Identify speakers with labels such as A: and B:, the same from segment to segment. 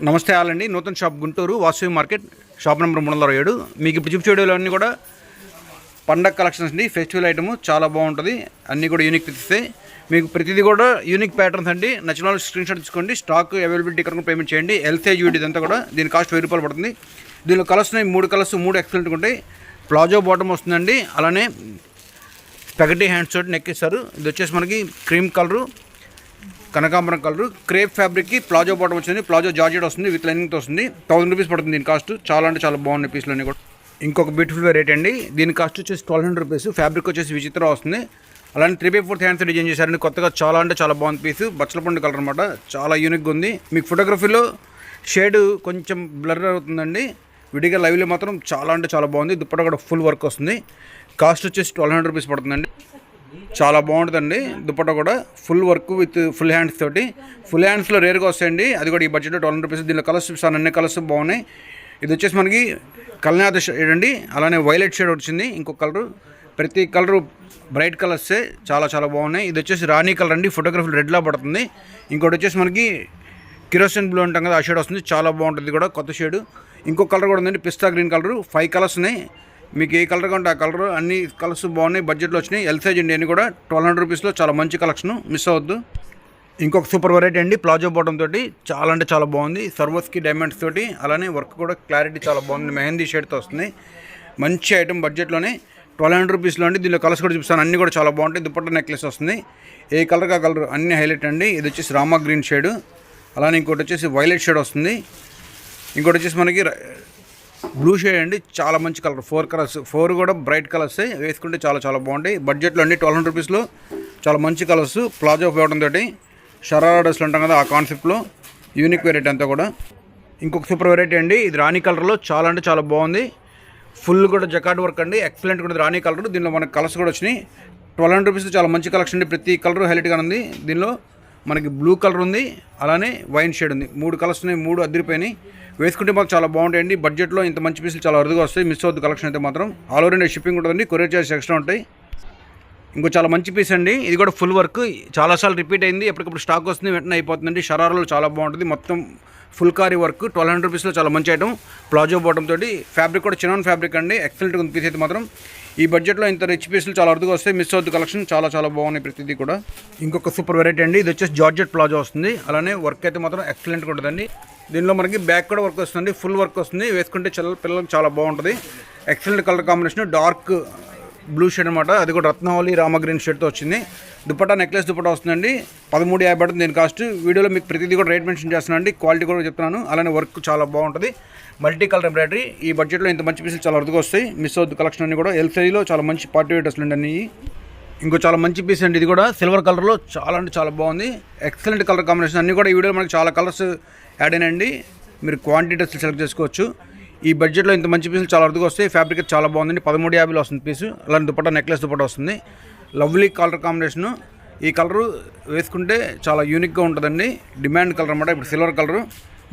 A: నమస్తే ఆలండి. నూతన shop Guntur Vasavi market shop number 307. మీకు ఇప్పుడు చూపించేలో అన్నీ కూడా పండగ కలెక్షన్స్ అండి. ఫెస్టివల్ ఐటమ్ చాలా బాగుంటుంది. అన్నీ కూడా యూనిక్ ఇస్తాయి. మీకు ప్రతిదీ కూడా యూనిక్ ప్యాటర్న్స్ అండి. నచ్చిన వాళ్ళు స్క్రీన్ షాట్ తీసుకోండి. స్టాక్ అవైలబిలిటీ కనుక పేమెంట్ చేయండి. ఎల్సైజ్ వీడి ఇదంతా కూడా దీని కాస్ట్ 1000 రూపాయలు పడుతుంది. దీనిలో కలర్స్ ఉన్నాయి, 3 కలర్స్, 3 ఎక్సలెంట్గా ఉంటాయి. ప్లాజో బాటమ్ వస్తుందండి. అలానే స్పెగటీ హ్యాండ్స్ తోటి నెక్ ఇస్తారు. ఇది వచ్చేసి మనకి క్రీమ్ కలరు, కనకాంబరం కలరు, క్రేప్ ఫ్యాబ్రిక్కి ప్లాజో బాటమ్ వచ్చింది. ప్లాజో జార్జెట్ వస్తుంది, విత్ లైనింగ్తో వస్తుంది. 1000 రూపీస్ పడుతుంది దీని కాస్ట్. చాలా అంటే చాలా బాగున్నాయి పీసులు అన్నీ కూడా. ఇంకొక బ్యూటిఫుల్ రేట్ అండి. దీని కాస్ట్ వచ్చేసి 1200 రూపీస్. ఫ్యాబ్రిక్ వచ్చేసి విచిత్ర వస్తుంది. అలానే 3/4 హ్యాండ్స్ డిజైన్ చేశారండి. కొత్తగా చాలా అంటే చాలా బాగుంది పీసు. బచ్చల పండు కలర్ అనమాట. చాలా యూనిక్గా ఉంది. మీకు ఫోటోగ్రఫీలో షేడ్ కొంచెం బ్లర్ అవుతుందండి. విడిగా లైవ్లో మాత్రం చాలా అంటే చాలా బాగుంది. దుప్పట కూడా ఫుల్ వర్క్ వస్తుంది. కాస్ట్ వచ్చేసి 1200 రూపీస్ పడుతుందండి. చాలా బాగుంటుందండి. దుప్పట కూడా full work with full hands తోటి. ఫుల్ హ్యాండ్స్లో రేర్గా వస్తాయండి. అది కూడా ఈ బడ్జెట్లో 1200 రూపీస్. దీనిలో కలర్స్ చూపిస్తాను, అన్ని కలర్స్ బాగున్నాయి. ఇది వచ్చేసి మనకి కల్నాథ షేడ్ అండి. అలానే వైలెట్ షేడ్ వచ్చింది. ఇంకొక కలరు, ప్రతి కలరు బ్రైట్ కలర్సే. చాలా చాలా బాగున్నాయి. ఇది వచ్చేసి రాణి కలర్ అండి. ఫోటోగ్రఫీ రెడ్లా పడుతుంది. ఇంకోటి వచ్చేసి మనకి కిరోసిన్ బ్లూ అంటాం కదా, ఆ షేడ్ వస్తుంది. చాలా బాగుంటుంది కూడా, కొత్త షేడ్. ఇంకొక కలర్ కూడా ఉందండి, పిస్తా గ్రీన్ కలరు. 5 కలర్స్ ఉన్నాయి. మీకు ఏ కలర్ కంటే ఆ కలర్, అన్ని కలర్స్ బాగున్నాయి. బడ్జెట్లో వచ్చినాయి. ఎల్సైజ్ అండి అన్ని కూడా 1200 రూపీస్లో చాలా మంచి కలెక్షన్, మిస్ అవ్వద్దు. ఇంకొక సూపర్ వెరైటీ అండి, ప్లాజో బాటమ్ తోటి. చాలా అంటే చాలా బాగుంది. సర్వస్కి డైమండ్స్ తోటి. అలానే వర్క్ కూడా క్లారిటీ చాలా బాగుంది. మెహందీ షేడ్తో వస్తుంది. మంచి ఐటమ్ బడ్జెట్లోనే 1200 రూపీస్లో అండి. దీనిలో కలర్స్ కూడా చూపిస్తాను, అన్నీ కూడా చాలా బాగుంటాయి. దుపట్ట నెక్లెస్ వస్తుంది. ఏ కలర్ ఆ కలర్ అన్ని హైలైట్ అండి. ఇది వచ్చేసి రామా గ్రీన్ షేడ్. అలానే ఇంకోటి వచ్చేసి వైలెట్ షేడ్ వస్తుంది. ఇంకోటి వచ్చేసి మనకి బ్లూ షేడ్ అండి. చాలా మంచి కలర్. 4 కలర్స్, 4 కూడా బ్రైట్ కలర్స్. వేసుకుంటే చాలా చాలా బాగుంటాయి. బడ్జెట్లో అండి 1200 రూపీస్లో చాలా మంచి కలర్స్. ప్లాజో పోవడం తోటి షరారా డ్రెస్లు ఉంటాం కదా, ఆ కాన్సెప్ట్లో యూనిక్ వెరైటీ అంతా కూడా. ఇంకొక సూపర్ వెరైటీ అండి. ఇది రాణి కలర్లో చాలా అంటే చాలా బాగుంది. ఫుల్ కూడా జకార్డ్ వర్క్ అండి. ఎక్సలెంట్ కూడా రాణి కలర్. దీనిలో మనకి కలర్స్ కూడా వచ్చినాయి. 1200 రూపీస్ చాలా మంచి కలెక్షన్ అండి. ప్రతి కలర్ హైలైట్గా ఉంది. దీనిలో మనకి బ్లూ కలర్ ఉంది, అలానే వైన్ షేడ్ ఉంది. 3 కలర్స్ ఉన్నాయి. 3 అదిరిపోయినాయి. వేసుకుంటే మాకు చాలా బాగుంటాయండి. బడ్జెట్లో ఇంత మంచి పీసులు చాలా అరుదుగా వస్తాయి. మిస్ అవుతుంది కలెక్షన్ అయితే మాత్రం. ఆల్ ఓవర్ ఇండియా షిప్పింగ్ ఉంటుందండి. కొరియర్ చార్జెస్ ఎక్స్ట్రా ఉంటాయి. ఇంకో చాలా మంచి పీస్ అండి. ఇది కూడా ఫుల్ వర్క్. చాలాసార్లు రిపీట్ అయింది. ఎప్పటికప్పుడు స్టాక్ వస్తుంది, వెంటనే అయిపోతుందండి. షరారాలో చాలా బాగుంటుంది. మొత్తం ఫుల్ కారీ వర్క్. 1200 రూపీస్లో చాలా మంచి ఐటమ్. ప్లాజో బాటమ్ తోటి. ఫ్యాబ్రిక్ కూడా చిన్న ఫ్యాబ్రిక్ అండి. ఎక్సలెంట్గా ఉంది పీస్ అయితే మాత్రం. ఈ బడ్జెట్లో ఇంత రిచ్ పీసులు చాలా అరుదుగా వస్తాయి. మిస్ అవుతుంది కలెక్షన్. చాలా చాలా బాగున్నాయి ప్రతిదీ కూడా. ఇంకొక సూపర్ వెరైటీ అండి. ఇది వచ్చేసి జార్జెట్ ప్లాజో వస్తుంది. అలానే వర్క్ అయితే మాత్రం ఎక్సలెంట్గా ఉంటుందండి. దీనిలో మనకి బ్యాక్ కూడా వర్క్ వస్తుంది. ఫుల్ వర్క్ వస్తుంది. వేసుకుంటే పిల్లలకు చాలా బాగుంటుంది. Excellent colour combination. Dark blue shade అనమాట. అది కూడా రత్నావళి రామ గ్రీన్ షేడ్తో వచ్చింది. దుపట్టా నెక్లెస్ దుపట్టా వస్తుందండి. 1350 పడుతుంది దీని కాస్ట్. వీడియోలో మీకు ప్రతిదీ కూడా రేట్ మెన్షన్ చేస్తున్నాను. క్వాలిటీ కూడా చెప్తున్నాను. అలానే వర్క్ చాలా బాగుంటుంది. Multi colour embroidery. ఈ బడ్జెట్లో ఇంత మంచి పీసులు చాలా అరుదుగా వస్తాయి. మిస్ అవుద్దు కలెక్షన్ అన్ని కూడా. ఎల్సైలో చాలా మంచి పార్టీ వేర్ డ్రెస్లు అన్నీ. ఇంకో చాలా మంచి పీస్ అండి. ఇది కూడా సిల్వర్ కలర్లో చాలా అంటే చాలా బాగుంది. Excellent colour combination. అన్నీ కూడా ఈ వీడియోలో మనకి చాలా కలర్స్ యాడ్ అయినండి. మీరు క్వాంటిటీ డ్రెస్లు సెలెక్ట్ చేసుకోవచ్చు. ఈ బడ్జెట్లో ఇంత మంచి పీసులు చాలా అరుదుగా వస్తాయి. ఫ్యాబ్రిక్ చాలా బాగుందండి. 1350లో వస్తుంది పీసు. అలాంటి దుపట్టా నెక్లెస్ దుపట్టా వస్తుంది. Lovely colour combination. ఈ కలరు వేసుకుంటే చాలా యూనిక్గా ఉంటుందండి. డిమాండ్ కలర్ అన్నమాట. ఇప్పుడు సిల్వర్ కలరు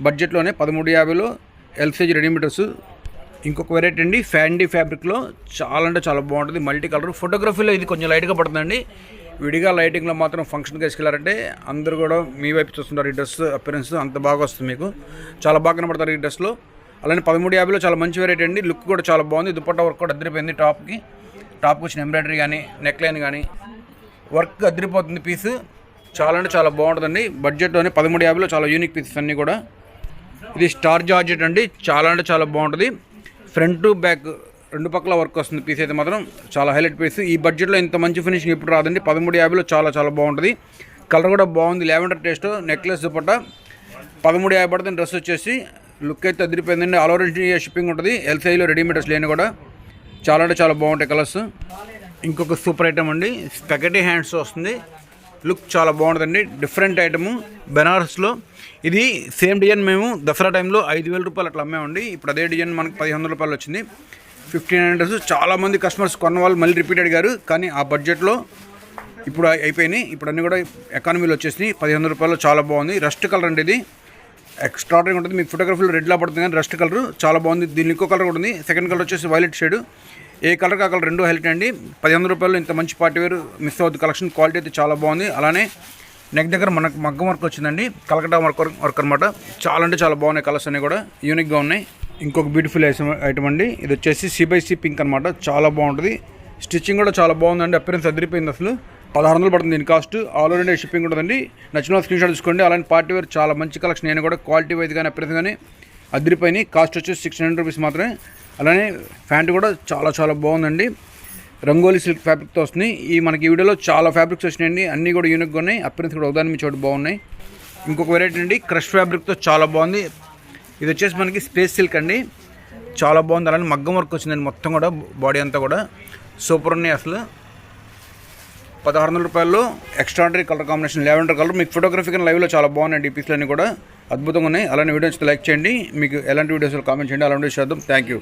A: బడ్జెట్లోనే 1350లో ఎల్సైజ్ రెడీమేడ్. ఇంకొక వెరైటీ అండి, ఫ్యాండీ ఫ్యాబ్రిక్లో చాలా అంటే చాలా బాగుంటుంది. Multi colour. ఫోటోగ్రఫీలో ఇది కొంచెం లైట్గా పడుతుందండి. విడిగా లైటింగ్లో మాత్రం ఫంక్షన్కి వేసుకెళ్ళారంటే అందరూ కూడా మీ వైపు చూస్తుంటారు. ఈ డ్రెస్ అపిరెన్స్ అంత బాగా వస్తుంది. మీకు చాలా బాగా కనబడతారు ఈ డ్రెస్లో. అలానే 1350లో చాలా మంచి వెరైటీ అండి. లుక్ కూడా చాలా బాగుంది. దుపట్టా వర్క్ కూడా అదిరిపోయింది. టాప్కి వచ్చిన ఎంబ్రాయిడరీ కానీ, నెక్ లైన్ కానీ వర్క్ అదిరిపోతుంది పీసు. చాలా అంటే చాలా బాగుంటుందండి. బడ్జెట్లోనే 1350లో చాలా యూనిక్ పీసెస్ అన్నీ కూడా. ఇది స్టార్ జార్జెట్ అండి. చాలా అంటే చాలా బాగుంటుంది. ఫ్రంట్ టు బ్యాక్ 2 పక్కల వర్క్ వస్తుంది. పీస్ అయితే మాత్రం చాలా హైలైట్ పీస్. ఈ బడ్జెట్లో ఇంత మంచి ఫినిషింగ్ ఎప్పుడు రాదండి. 1350లో చాలా చాలా బాగుంటుంది. కలర్ కూడా బాగుంది. Lavender taste. నెక్లెస్ దుపట్టా 1350 పడుతుంది. డ్రెస్ వచ్చేసి లుక్ అయితే అదిరిపోయిందండి. ఆల్ ఓవర్ ఇండియా షిప్పింగ్ ఉంటుంది. ఎల్సైలో రెడీమేడ్ డ్రెస్ లేని కూడా చాలా అంటే చాలా బాగుంటాయి కలర్స్. ఇంకొక సూపర్ ఐటమ్ అండి. స్పెగటీ హ్యాండ్స్ వస్తుంది. లుక్ చాలా బాగుంటుందండి. Different item. బెనారస్లో ఇది సేమ్ డిజైన్ మేము దసరా టైంలో 5000 రూపాయలు అట్లా అమ్మామండి. ఇప్పుడు అదే డిజైన్ మనకి 1500 రూపాయలు వచ్చింది. 1500. చాలామంది కస్టమర్స్ కొన్న వాళ్ళు మళ్ళీ రిపీట్ అడిగారు. కానీ ఆ బడ్జెట్లో ఇప్పుడు అయిపోయినాయి. ఇప్పుడు అన్నీ కూడా ఎకానమీలో వచ్చేసినాయి. 1500 రూపాయలు చాలా బాగుంది. రస్ట్ కలర్ అండి. ఇది ఎక్స్ట్రాడనరీ ఉంటుంది. మీకు ఫోటోగ్రఫీలో రెడ్లా పడుతుంది కానీ రస్ట్ కలర్ చాలా బాగుంది. దీని ఇంకో కలర్ కూడా ఉంది. సెకండ్ కలర్ వచ్చేసి వైలెట్ షేడ్. ఏ కలర్ ఆ కలర్ 2 హైలైట్ అండి. 1500 రూపాయలు ఇంత మంచి పార్టీ వేర్. మిస్ అవుతుంది కలెక్షన్. క్వాలిటీ అయితే చాలా బాగుంది. అలానే నెక్ దగ్గర మనకు మగ్గం వర్క్ వచ్చిందండి, కలకటా వర్క్ అనమాట. చాలా అంటే చాలా బాగున్నాయి, కలర్స్ అన్నీ కూడా యూనిక్గా ఉన్నాయి. ఇంకొక బ్యూటిఫుల్ ఐటమ్ అండి, ఇది వచ్చేసి C/C పింక్ అనమాట. చాలా బాగుంటుంది, స్టిచ్చింగ్ కూడా చాలా బాగుందండి, అపిరెన్స్ అదిరిపోయింది. అసలు 1600 పడుతుంది దీని cost. All over India shipping ఉంటుందండి. నచ్చిన స్క్రీన్ షాట్ తీసుకోండి. అలాంటి పార్టీ వేర్ చాలా మంచి కలెక్షన్, నేను కూడా క్వాలిటీ వైజ్ కానీ అపిరెన్స్ కానీ అదిరిపోయినాయి. కాస్ట్ వచ్చేసి 600 రూపీస్ మాత్రమే. అలానే ప్యాంట్ కూడా చాలా చాలా బాగుందండి, రంగోలీ సిల్క్ ఫ్యాబ్రిక్తో వస్తుంది. మనకి ఈ వీడియోలో చాలా ఫ్యాబ్రిక్స్ వచ్చినాయండి, అన్నీ కూడా యూనిక్గా ఉన్నాయి, అపిరెన్స్ కూడా ఒకదాని మీ చోటు బాగున్నాయి. ఇంకొక వెరైటీ అండి, క్రష్ ఫ్యాబ్రిక్తో చాలా బాగుంది. ఇది వచ్చేసి మనకి స్పేస్ సిల్క్ అండి, చాలా బాగుంది. అలానే మగ్గం వర్క్ వచ్చిందండి, మొత్తం కూడా బాడీ అంతా కూడా సూపర్ ఉన్నాయి. అసలు 1600 రూపాయల్లో extraordinary colour combination, lavender colour. మీకు ఫోటోగ్రఫీ కానీ లైవ్లో చాలా బాగున్నాయి, ఈ పీస్లన్నీ కూడా అద్భుతంగా ఉన్నాయి. అలానే వీడియోస్ లైక్ చేయండి, మీకు ఎలాంటి వీడియోస్ కామెంట్ చేయండి, అలాంటి చేద్దాం. Thank you.